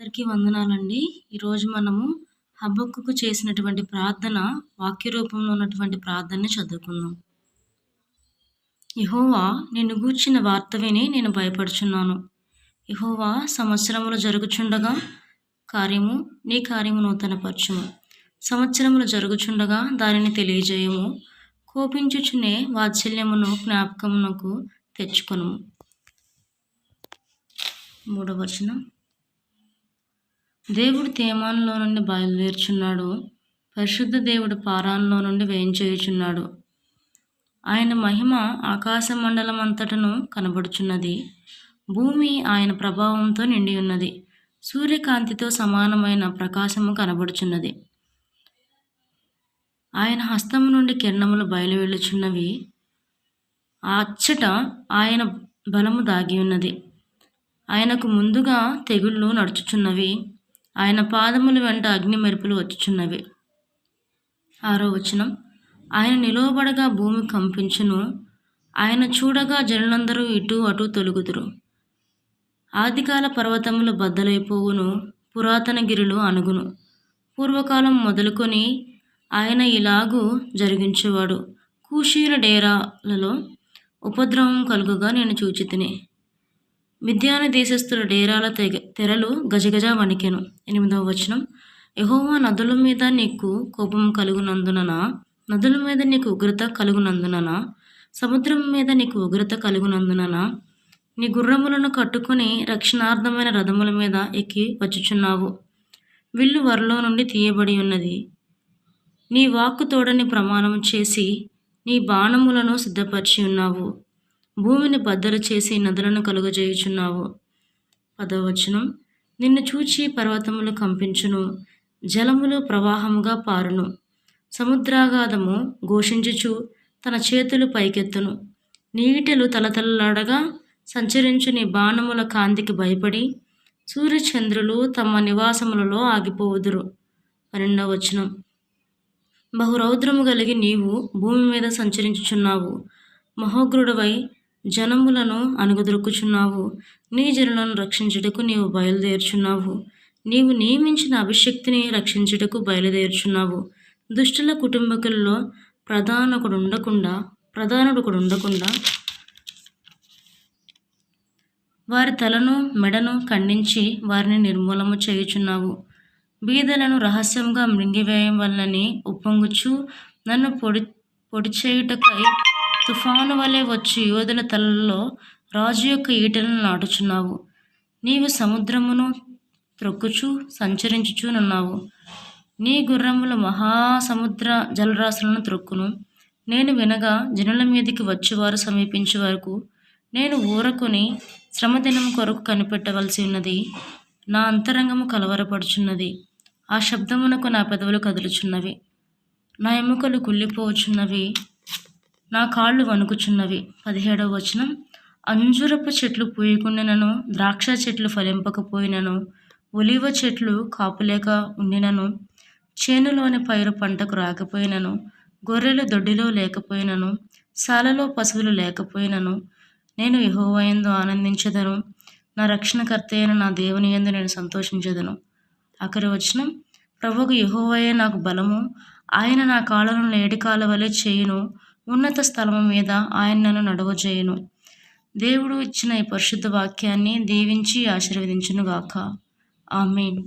అందరికీ వందనాలండి. ఈరోజు మనము హబక్కూకు చేసినటువంటి ప్రార్థన వాక్య రూపంలో ఉన్నటువంటి ప్రార్థనని చదువుకుందాం. యెహోవా నిన్ను గూర్చిన వార్త విని నేను భయపడుచున్నాను. యెహోవా సంవత్సరములు జరుగుచుండగా నీ కార్యము నూతనపరచుము. సంవత్సరములు జరుగుచుండగా దానిని తెలియజేయము. కోపించుచునే వాత్సల్యమును జ్ఞాపకమునకు తెచ్చుకొనుము. 3వ వచనం. దేవుడు తేమానులో నుండి బయలుదేరుచున్నాడు. పరిశుద్ధ దేవుడు పారాన్లో నుండి వేంచేయుచున్నాడు. ఆయన మహిమ ఆకాశ మండలం అంతటను కనబడుచున్నది. భూమి ఆయన ప్రభావంతో నిండి ఉన్నది. సూర్యకాంతితో సమానమైన ప్రకాశము కనబడుచున్నది. ఆయన హస్తము నుండి కిరణములు బయలువెళ్ళుచున్నవి. అచ్చట ఆయన బలము దాగి ఉన్నది. ఆయనకు ముందుగా తెగుళ్ళు నడుచుచున్నవి. ఆయన పాదముల వెంట అగ్ని మెరుపులు వచ్చుచున్నవి. 6వ వచనం. ఆయన నిలువబడగా భూమి కంపించును. ఆయన చూడగా జనులందరూ ఇటు అటు తొలుగుదురు. ఆదికాల పర్వతములు బద్దలైపోవును. పురాతన గిరులు అణుగును. పూర్వకాలం మొదలుకొని ఆయన ఇలాగూ జరిగించేవాడు. కూషీల డేరాలలో ఉపద్రవం కలుగుగా నేను చూచితిని. మిద్యాను దేశస్థుల డేరాల తెరలు గజగజ వణికెను. 8వ వచనం. యెహోవా నదుల మీద నీకు కోపం కలుగునందున, నదుల మీద నీకు ఉగ్రత కలుగునందున, సముద్రం మీద నీకు ఉగ్రత కలుగునందున నీ గుర్రములను కట్టుకుని రక్షణార్థమైన రథముల మీద ఎక్కి వచ్చుచున్నావు. విల్లు వరలో నుండి తీయబడి ఉన్నది. నీ వాక్కు తోడని ప్రమాణం చేసి నీ బాణములను సిద్ధపరిచి ఉన్నావు. భూమిని బద్దలు చేసి నదులను కలుగజేయుచున్నావు. 10వ వచనం. నిన్ను చూచి పర్వతములు కంపించును. జలములు ప్రవాహముగా పారును. సముద్రాగాధము ఘోషించుచు తన చేతులు పైకెత్తును. నీటలు తలతలలాడగా సంచరించు నీ బాణముల కాంతికి భయపడి సూర్యచంద్రులు తమ నివాసములలో ఆగిపోవుదురు. 12వ వచనం. బహురౌద్రము కలిగి నీవు భూమి మీద సంచరించుచున్నావు. మహోగ్రుడవై జనములను అణగదొక్కుచున్నావు. నీ జనులను రక్షించుటకు నీవు బయలుదేరుచున్నావు. నీవు నియమించిన అభిషక్తిని రక్షించుటకు బయలుదేరుచున్నావు. దుష్టుల కుటుంబకులలో ప్రధానుడు ఉండకుండా వారి తలను మెడను ఖండించి వారిని నిర్మూలము చేయుచున్నావు. బీదలను రహస్యంగా మృంగివేయం వలనని ఉప్పొంగుచు నన్ను పొడిచేయుటకై తుఫాను వలె వచ్చి యోధుల తలలో రాజు యొక్క ఈటలను నాటుచున్నావు. నీవు సముద్రమును త్రొక్కుచు సంచరించుచునున్నావు. నీ గుర్రములు మహాసముద్ర జలరాశులను త్రొక్కును. నేను వినగా జనుల మీదికి వచ్చేవారు సమీపించే వరకు నేను ఊరకొని శ్రమదినం కొరకు కనిపెట్టవలసి ఉన్నది. నా అంతరంగము కలవరపడుచున్నది. ఆ శబ్దమునకు నా పెదవులు కదులుచున్నవి. నా ఎముకలు కుళ్ళిపోవచ్చున్నవి. నా కాళ్ళు వణుకుచున్నవి. 17వ వచనం. అంజురపు చెట్లు పూయకుండినను, ద్రాక్ష చెట్లు ఫలింపకపోయినను, ఒలివ చెట్లు కాపులేక ఉండినను, చేనులోని పైరు పంటకు రాకపోయినను, గొర్రెలు దొడ్డిలో లేకపోయినను, సాలలో పశువులు లేకపోయినను, నేను యెహోవా యందు ఆనందించెదను. నా రక్షణకర్త అయిన నా దేవుని యందు నేను సంతోషించెదను. ఆఖరి వచనం. ప్రభువు యెహోవాయే నాకు బలము. ఆయన నా కాళ్ళను లేడికాల వలె చేయును. ఉన్నత స్థలము మీద ఆయన నన్ను నడవజేయును. దేవుడు ఇచ్చిన ఈ పరిశుద్ధ వాక్యాన్ని దీవించి ఆశీర్వదించునుగాక. ఆమేన్.